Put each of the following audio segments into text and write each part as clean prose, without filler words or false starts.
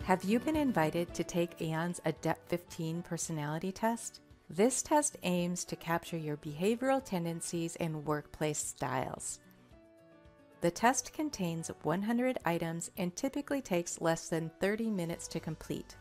Have you been invited to take Aon's Adept 15 personality test? This test aims to capture your behavioral tendencies and workplace styles. The test contains 100 items and typically takes less than 30 minutes to complete.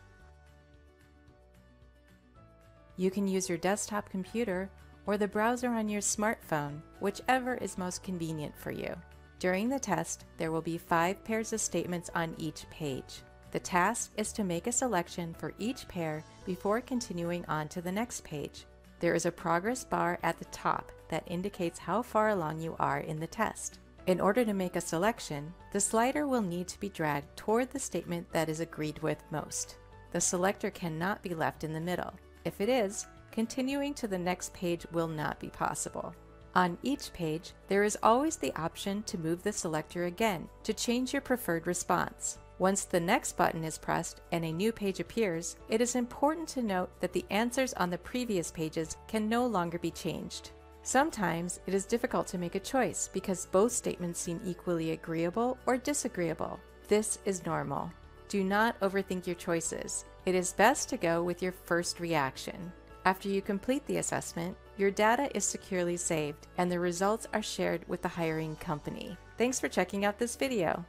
You can use your desktop computer or the browser on your smartphone, whichever is most convenient for you. During the test, there will be 5 pairs of statements on each page. The task is to make a selection for each pair before continuing on to the next page. There is a progress bar at the top that indicates how far along you are in the test. In order to make a selection, the slider will need to be dragged toward the statement that is agreed with most. The selector cannot be left in the middle. If it is, continuing to the next page will not be possible. On each page, there is always the option to move the selector again to change your preferred response. Once the next button is pressed and a new page appears, it is important to note that the answers on the previous pages can no longer be changed. Sometimes it is difficult to make a choice because both statements seem equally agreeable or disagreeable. This is normal. Do not overthink your choices. It is best to go with your first reaction. After you complete the assessment, your data is securely saved and the results are shared with the hiring company. Thanks for checking out this video.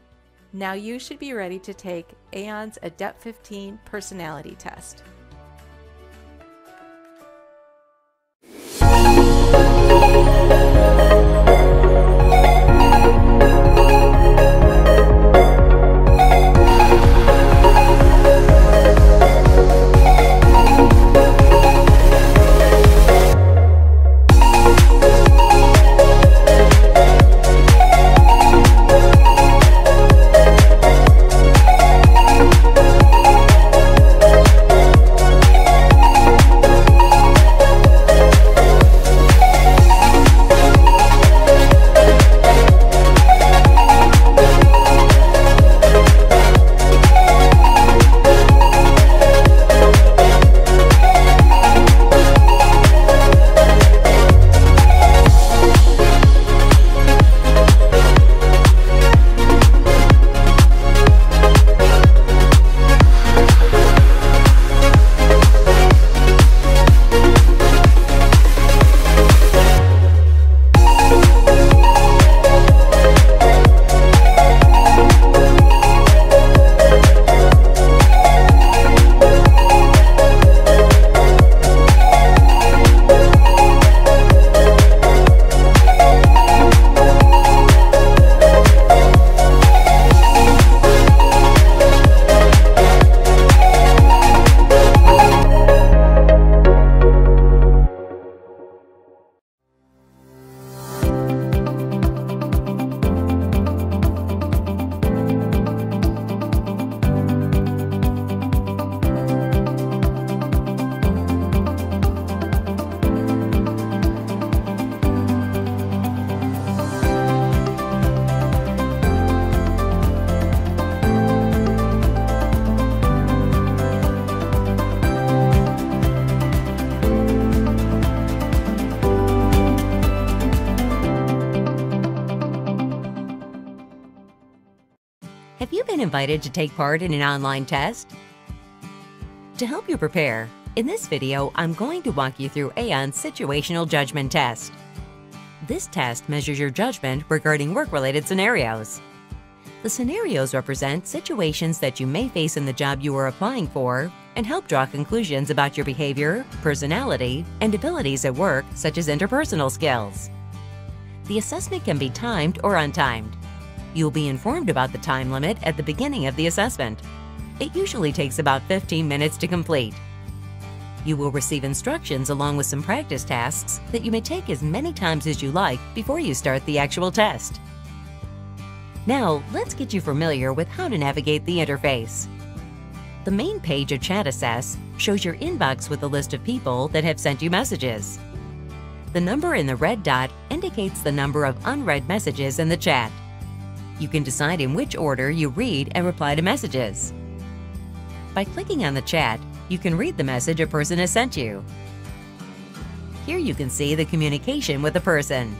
Now you should be ready to take Aon's Adept 15 personality test. Have you been invited to take part in an online test? To help you prepare, in this video, I'm going to walk you through Aon's Situational Judgment Test. This test measures your judgment regarding work-related scenarios. The scenarios represent situations that you may face in the job you are applying for and help draw conclusions about your behavior, personality, and abilities at work, such as interpersonal skills. The assessment can be timed or untimed. You'll be informed about the time limit at the beginning of the assessment. It usually takes about 15 minutes to complete. You will receive instructions along with some practice tasks that you may take as many times as you like before you start the actual test. Now, let's get you familiar with how to navigate the interface. The main page of Chat Assess shows your inbox with a list of people that have sent you messages. The number in the red dot indicates the number of unread messages in the chat. You can decide in which order you read and reply to messages. By clicking on the chat, you can read the message a person has sent you. Here you can see the communication with the person.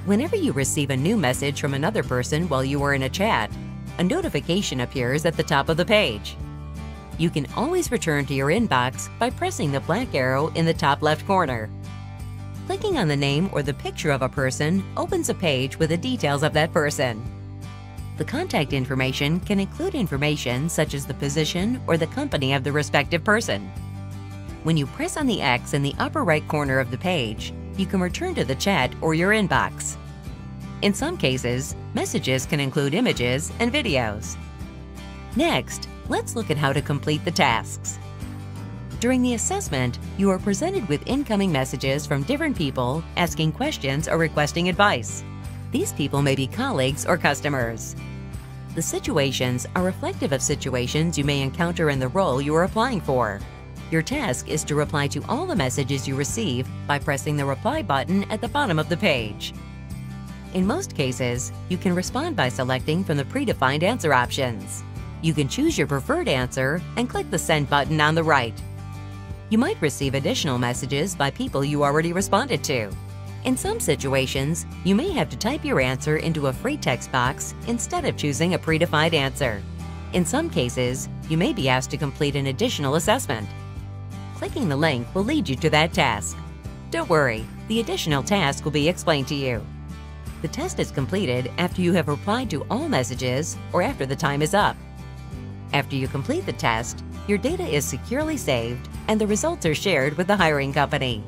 Whenever you receive a new message from another person while you are in a chat, a notification appears at the top of the page. You can always return to your inbox by pressing the black arrow in the top left corner. Clicking on the name or the picture of a person opens a page with the details of that person. The contact information can include information such as the position or the company of the respective person. When you press on the X in the upper right corner of the page, you can return to the chat or your inbox. In some cases, messages can include images and videos. Next, let's look at how to complete the tasks. During the assessment, you are presented with incoming messages from different people asking questions or requesting advice. These people may be colleagues or customers. The situations are reflective of situations you may encounter in the role you are applying for. Your task is to reply to all the messages you receive by pressing the reply button at the bottom of the page. In most cases, you can respond by selecting from the predefined answer options. You can choose your preferred answer and click the send button on the right. You might receive additional messages by people you already responded to. In some situations, you may have to type your answer into a free text box instead of choosing a predefined answer. In some cases, you may be asked to complete an additional assessment. Clicking the link will lead you to that task. Don't worry, the additional task will be explained to you. The test is completed after you have replied to all messages or after the time is up. After you complete the test, your data is securely saved and the results are shared with the hiring company.